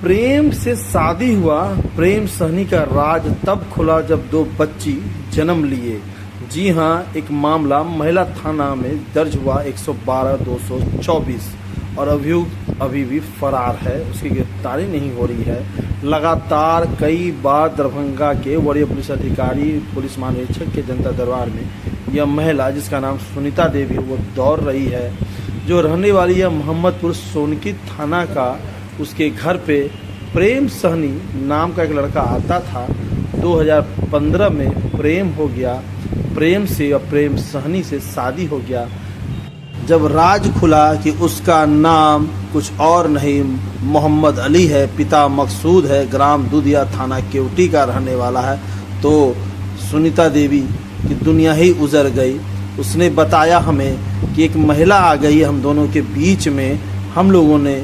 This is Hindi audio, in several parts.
प्रेम से शादी हुआ, प्रेम सहनी का राज तब खुला जब दो बच्ची जन्म लिए। जी हाँ, एक मामला महिला थाना में दर्ज हुआ 112/224 और अभियुक्त अभी भी फरार है, उसकी गिरफ्तारी नहीं हो रही है। लगातार कई बार दरभंगा के वरीय पुलिस अधिकारी, पुलिस महानिरीक्षक के जनता दरबार में यह महिला, जिसका नाम सुनीता देवी, वो दौड़ रही है, जो रहने वाली है मोहम्मदपुर सोनकी थाना का। उसके घर पे प्रेम सहनी नाम का एक लड़का आता था। 2015 में प्रेम हो गया, प्रेम से और प्रेम सहनी से शादी हो गया। जब राज खुला कि उसका नाम कुछ और नहीं मोहम्मद अली है, पिता मकसूद है, ग्राम दुधिया, थाना केवटी का रहने वाला है, तो सुनीता देवी की दुनिया ही उजड़ गई। उसने बताया हमें कि एक महिला आ गई हम दोनों के बीच में, हम लोगों ने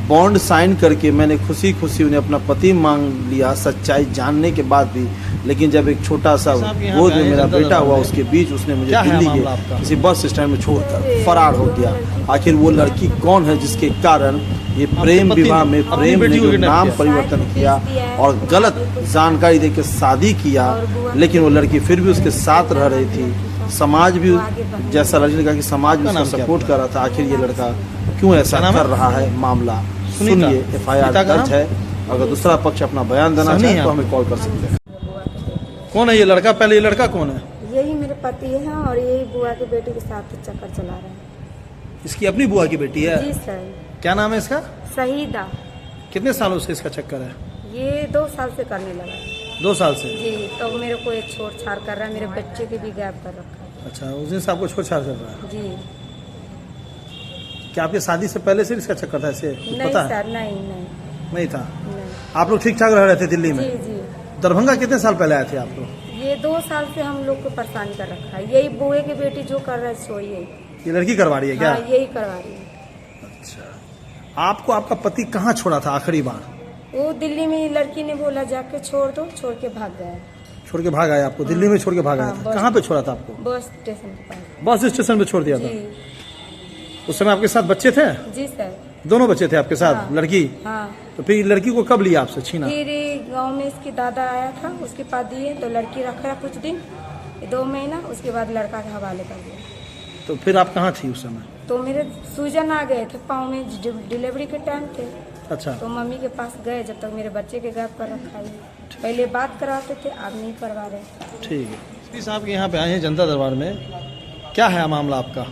बॉन्ड साइन करके, मैंने खुशी खुशी उन्हें अपना पति मांग लिया, सच्चाई जानने के बाद भी। लेकिन जब एक छोटा सा गोद में मेरा बेटा हुआ, उसके बीच उसने मुझे दिल्ली के किसी बस स्टैंड में छोड़कर फरार हो गया। आखिर वो लड़की कौन है जिसके कारण ये प्रेम विवाह में प्रेम ने जो नाम परिवर्तन किया और गलत जानकारी देकर शादी किया, लेकिन वो लड़की फिर भी उसके साथ रह रही थी। समाज भी, जैसा लड़की ने कहा कि समाज भी उसको सपोर्ट कर रहा था। आखिर ये लड़का क्यों ऐसा कर रहा है, मामला सुनिए। FIR दर्ज है। अगर दूसरा पक्ष अपना बयान देना चाहे तो हमें कॉल कर सकते हैं। कौन है ये लड़का? पहले ये लड़का कौन है? यही मेरे पति है और यही बुआ की बेटी के साथ चक्कर चला रहे हैं। इसकी अपनी बुआ की बेटी है? जी सर। क्या नाम है इसका? शहीदा। कितने सालों से इसका चक्कर है? ये 2 साल से करने लगा। 2 साल से? जी। तो मेरे को एक छोड़ छाड़ कर रहा है, मेरे बच्चे की भी गायब कर रखा है। अच्छा, उस दिन से आपको छोड़ छाड़ कर रहा है? जी। क्या आपकी शादी से पहले से इसका चक्कर था ऐसे? नहीं पता सर, है? नहीं था। नहीं। आप लोग ठीक ठाक रह रहे थे दिल्ली में? जी जी। दरभंगा कितने साल पहले आए थे आप लोग? ये 2 साल से हम लोग को परेशान कर रखा है। यही बुए की बेटी जो कर रहा है सो यही। ये लड़की करवा रही है क्या? हाँ, यही करवा रही है। अच्छा, आपको आपका पति कहाँ छोड़ा था आखिरी बार? वो दिल्ली में लड़की ने बोला जाके छोड़ दो, छोड़ के भाग गया। छोड़ के भाग आया आपको? दिल्ली में छोड़ के भाग आया था? कहाँ पे छोड़ा था आपको? बस स्टेशन के पास। बस स्टेशन पे छोड़ दिया था? जी। उस समय आपके साथ बच्चे थे? जी सर। दोनों बच्चे थे आपके साथ? हाँ। लड़की? हाँ। तो फिर लड़की को कब लिया आपसे, छीना? फिर गांव में इसकी दादा आया था, उसके पास दिए तो लड़की रखा कुछ दिन, 2 महीना, उसके बाद लड़का के हवाले कर दिया। तो फिर आप कहाँ थी उस समय? तो मेरे सूजन आ गए थे पाँव में, डिलीवरी के टाइम थे। अच्छा। तो मम्मी के पास गए, जब तक मेरे बच्चे के गायब कर रखा है। पहले बात कराते थे, अब नहीं करवा रहे। ठीक है। एसपी साहब के यहाँ पे आए हैं जनता दरबार में, क्या है मामला आपका?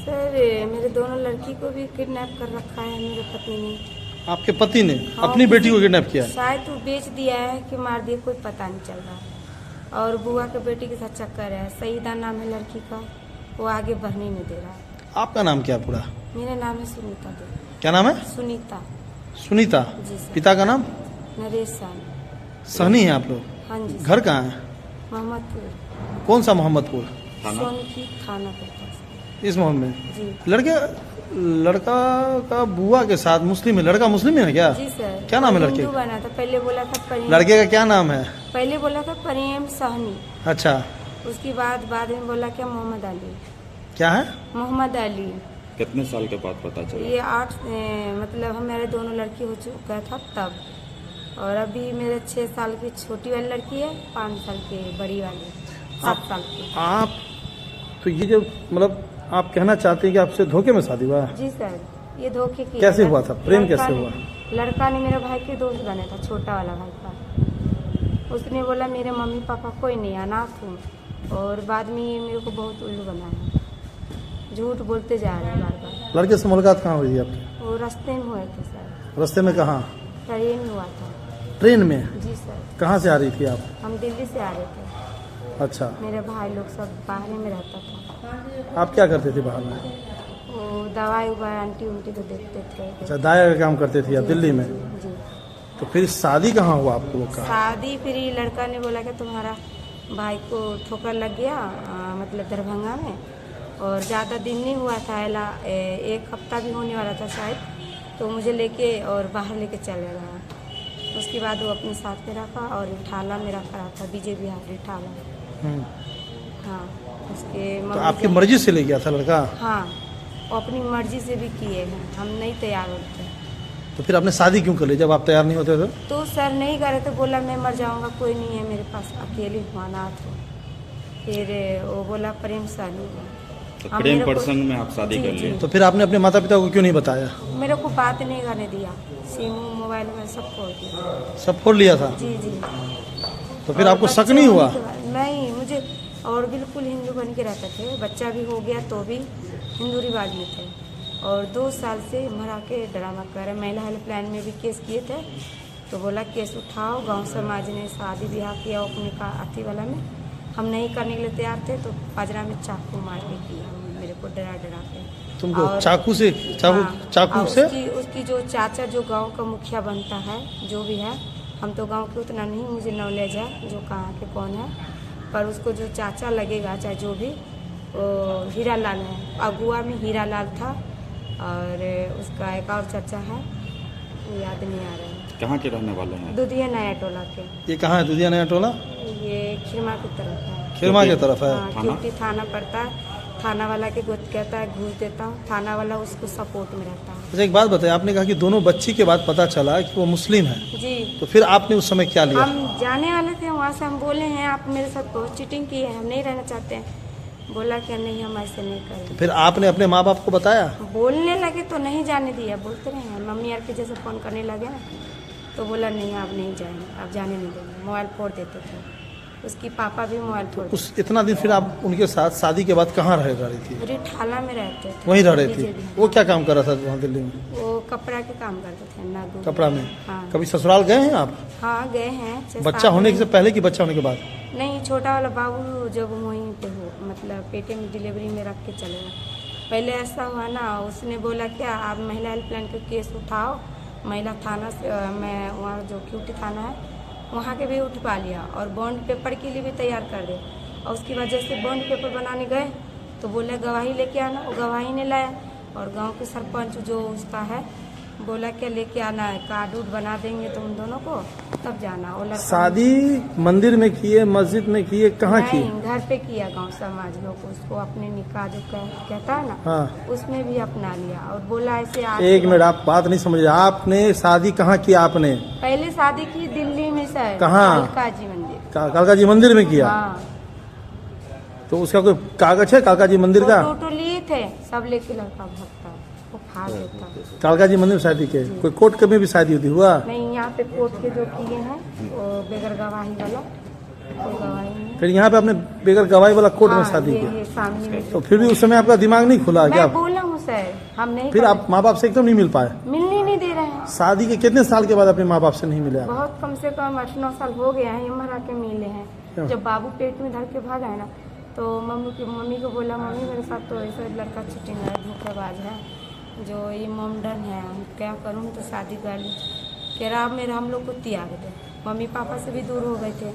सर, मेरे दोनों लड़की को भी किडनैप कर रखा है मेरे पति ने। आपके पति ने हाँ, अपनी बेटी को किडनैप किया है? शायद वो बेच दिया है कि मार दिया, कोई पता नहीं चल रहा। और बुआ के बेटी के साथ चक्कर है। सईदा नाम है लड़की का, वो आगे बढ़ने नहीं दे रहा है। आपका नाम क्या पूरा? मेरा नाम है सुनीता देवी। क्या नाम है? सुनीता। सुनीता? जी सर। पिता का नाम? नरेश साहनी। सहनी है आप लोग? हाँ जी। घर कहाँ है? मोहम्मदपुर। कौन सा मोहम्मदपुर? सोनकी थाना के पास। इस मोहल्ले में? जी। लड़का का बुआ के साथ मुस्लिम है? लड़का मुस्लिम है क्या? जी सर। क्या नाम है लड़के हिंदू बना था, पहले बोला था प्रेम। लड़के का क्या नाम है? पहले बोला था प्रेम सहनी। अच्छा। उसके बाद में बोला क्या मोहम्मद अली। क्या है? मोहम्मद अली। कितने साल के बाद पता चला? ये 8 मतलब हमारे दोनों लड़की हो चुका था तब। और अभी मेरे 6 साल की छोटी वाली लड़की है, 5 साल की बड़ी वाली, 7 साल की। आप तो ये जो मतलब आप कहना चाहते हैं कि आपसे धोखे में शादी हुआ? जी सर, ये धोखे की। कैसे हुआ था? प्रेम कैसे हुआ? लड़का ने मेरे भाई के दोस्त बने था, छोटा वाला भाई का। उसने बोला मेरे मम्मी पापा कोई नहीं, अनाथ हूँ। और बाद में ये मेरे को बहुत उल्लू बनाया, झूठ बोलते जा रहे हैं बार बार। लड़के से मुलाकात कहाँ हुई आपकी? वो रास्ते में हुए थे सर। रास्ते में कहाँ? ट्रेन में हुआ था। ट्रेन में? जी सर। कहाँ से आ रही थी आप? हम दिल्ली से आ रहे थे। अच्छा। मेरे भाई लोग सब बाहर में रहता था। आप क्या करते थे बाहर में? वो दवाई उवाई आंटी उंटी को देखते थे। अच्छा, दाया का काम करते थे आप दिल्ली में? जी। तो फिर शादी कहाँ हुआ आप लोगों का? शादी फिर ये लड़का ने बोला कि तुम्हारा भाई को ठोकर लग गया, मतलब दरभंगा में, और ज़्यादा दिन नहीं हुआ था, 1 हफ्ता भी होने वाला था शायद। तो मुझे लेके और बाहर लेके चले गया। उसके बाद वो अपने साथ में रखा और रिठाला में रखा था, विजय बिहार रिठाला। हाँ, उसके तो आपकी मर्जी से ले गया था लड़का? हाँ, वो अपनी मर्जी से भी किए हैं, हम नहीं तैयार होते। तो फिर आपने शादी क्यों कर ली जब आप तैयार नहीं होते थे? तो सर नहीं करे तो बोला मैं मर जाऊंगा, कोई नहीं है मेरे पास, अकेली हूँ, अनाथ हूँ। फिर वो बोला प्रेम शादी हुआ। तो हम प्रेम मेरे को- प्रसंग में आप शादी जी, कर लिए। जी। तो फिर आपने अपने माता पिता को क्यों नहीं बताया? मेरे को बात नहीं करने दिया, सिम मोबाइल में सब खोल दिया। सब फोड़ लिया था। जी जी। तो फिर और आपको शक बच्चे नहीं होने हुआ? के बाद- नहीं, मुझे और बिल्कुल हिंदू बन के रहते थे, बच्चा भी हो गया तो भी हिंदू रिवाज में थे। और 2 साल से मरा के ड्रामा कर रहे। महिला हेल्पलाइन में भी केस किए थे, तो बोला केस उठाओ, गांव समाज ने शादी ब्याह किया अपने का अति वाला में, हम नहीं करने के लिए तैयार थे, तो पाजरा में चाकू मार के किया मेरे को, डरा डरा के। तुमको और- चाकू से हाँ, चाकू और से? उसकी जो चाचा जो गांव का मुखिया बनता है, जो भी है, हम तो गांव के उतना नहीं मुझे नॉलेज है जो कहाँ के कौन है, पर उसको जो चाचा लगेगा चाहे जो भी, वो हीरा लाल है, अगुआ में हीरा लाल था। और उसका एक और चाचा है, याद नहीं आ रहा है, कहाँ के रहने वाले हैं? दुधिया नया टोला के। ये कहाँ है दुधिया नया टोला? ये खिरमा की तरफ है। खिरमा की तरफ है। हाँ, क्योंकि थाना पड़ता है, थाना वाला के गोद कहता है घूस देता हूँ, थाना वाला उसको सपोर्ट में रहता है। अच्छा, एक बात बताइए, आपने कहा कि दोनों बच्ची के बाद पता चला कि वो मुस्लिम है, जी, तो फिर आपने उस समय क्या लिया? हम जाने वाले थे वहाँ से, हम बोले हैं आप मेरे साथ बहुत चीटिंग की है, हम नहीं रहना चाहते हैं। बोला कि नहीं हम ऐसे नहीं करेंगे। फिर आपने अपने माँ बाप को बताया? बोलने लगे तो नहीं जाने दिया, बोलते रहे, मम्मी यार के जैसे फ़ोन करने लगे ना, तो बोला नहीं आप नहीं जाएंगे, आप जाने नहीं देंगे, मोबाइल फोड़ देते थे। उसकी पापा भी मोबाइल फोड़ उस इतना दिन फिर आप उनके साथ शादी के बाद कहाँ रह रही थी? पूरी ठाला में रहते थे। वहीं रह रही थी? बीजेपी। वो क्या काम कर रहा था वहाँ दिल्ली में? वो कपड़ा के काम करते थे, नागू कपड़ा में? हाँ। कभी ससुराल गए हैं आप? हाँ गए हैं। बच्चा होने से पहले कि बच्चा होने के बाद? नहीं, छोटा वाला बाबू जब वहीं पे हो, मतलब पेटे में डिलीवरी में रख के चले गए। पहले ऐसा हुआ ना, उसने बोला क्या आप महिला हेल्पलाइन का केस उठाओ, महिला थाना से मैं वहाँ जो क्यूटी थाना है वहाँ के भी उठवा लिया, और बॉन्ड पेपर के लिए भी तैयार कर दे। और उसकी वजह से बॉन्ड पेपर बनाने गए तो बोले गवाही लेके आना, वो गवाही नहीं लाया। और गांव के सरपंच जो उसका है बोला क्या लेके आना है, कार्ड उड बना देंगे तुम दोनों को, तब जाना। वो लड़का शादी मंदिर में किए, मस्जिद में किए, कहाँ किए? नहीं, घर पे किया, गांव समाज लोग उसको अपने निकाह जो कहता है ना, हाँ। उसमें भी अपना लिया। और बोला ऐसे एक मिनट, आप बात नहीं समझ रहे। आपने शादी कहाँ किया? आपने पहले शादी की दिल्ली में सर, कहाँ? कालकाजी मंदिर। कालका जी मंदिर में किया? हाँ, तो उसका कोई कागज है कालका जी मंदिर का? फोटो लिए थे सब, लेके लड़का भगता, वो फाड़ देता। कालका जी मंदिर में शादी के? कोई कोर्ट में भी शादी होती हुआ? नहीं, यहाँ पे कोर्ट के जो किए हैं वो बगैर गवाही वाला, कोई गवाही नहीं। फिर यहाँ पे आपने बगैर गवाही वाला कोर्ट में हाँ, शादी ये की? सामने में तो फिर भी उस समय आपका दिमाग नहीं खुला क्या? मैं बोला हूँ सर, हम नहीं फिर कर- आप माँ बाप से एकदम नहीं मिल पाए? मिलने नहीं दे रहे हैं। शादी के कितने साल के बाद अपने माँ बाप से नहीं मिले आप? बहुत कम से कम 8-9 साल हो गया है, ये मरा के मिले क्या? हैं। जब बाबू पेट में धर के भागा है ना, तो मम्मी को बोला मम्मी मेरे साथ तो ऐसा लड़का चीटिंग है, धोखेबाज है, जो ये मोमडन है, हम क्या करूँ, तो शादी कर ली। कह रहा मेरे हम लोग को त्याग दे, मम्मी पापा से भी दूर हो गए थे।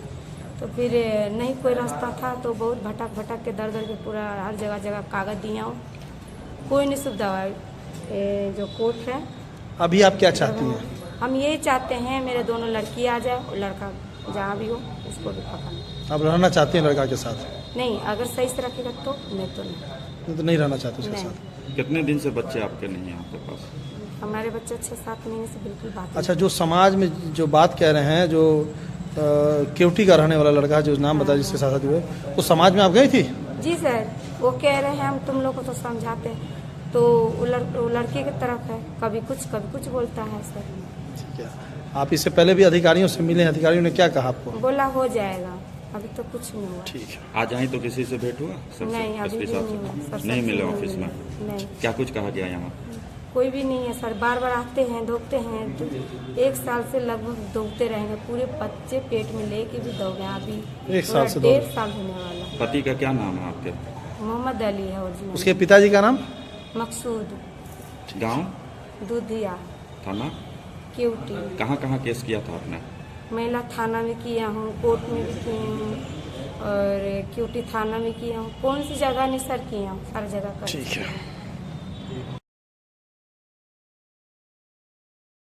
तो फिर नहीं कोई रास्ता था, तो बहुत भटक भटक के दर दर के पूरा हर जगह जगह कागज दिया हूँ, कोई नहीं सुविधा है। जो कोर्ट है, अभी आप क्या चाहती हैं? हम यही चाहते हैं मेरे दोनों लड़की आ जाए, और लड़का जहाँ भी हो उसको भी पकड़ना। आप रहना चाहते हैं लड़का के साथ? नहीं, अगर सही से रखेगा तो, नहीं तो नहीं। तो नहीं रहना चाहते उसके नहीं। साथ? कितने दिन से बच्चे आपके नहीं हैं आपके पास? हमारे बच्चे 6-7 महीने से बिल्कुल बात अच्छा, जो समाज में जो बात कह रहे हैं, जो केवटी का रहने वाला लड़का है, जो नाम बताया जिसके साथ हुए, वो समाज में आप गई थी? नहीं। जी सर, वो कह रहे हैं हम तुम लोग को तो समझाते हैं, तो वो लड़के की तरफ है, कभी कुछ बोलता है सर। ठीक है। आप इससे पहले भी अधिकारियों से मिले हैं, अधिकारियों ने क्या कहा आपको? बोला हो जाएगा, अभी तो कुछ नहीं हुआ। ठीक है। आज आए तो किसी से भेंट हुआ? सबसे? नहीं, अभी एसपी भी साहब नहीं हुआ से? सर, नहीं सबसे मिले ऑफिस में? नहीं, क्या कुछ कहा गया यहाँ? कोई भी नहीं है सर, बार बार आते हैं धोखते हैं, तो 1 साल से लगभग दौड़ते रहेंगे, पूरे बच्चे पेट में लेके भी दौड़े, अभी 1 साल से 1.5 साल होने वाला। पति का क्या नाम है आपके? मोहम्मद अली है ओरिजिनल। उसके पिताजी का नाम? मकसूद, गांव, दूधिया, थाना, क्यूटी। कहाँ केस किया था आपने? महिला थाना में किया हूँ, कोर्ट में भी की हूँ, और क्यूटी थाना में किया हूँ, कौन सी जगह नहीं सर किया हूँ, हर जगह कर ठीक है।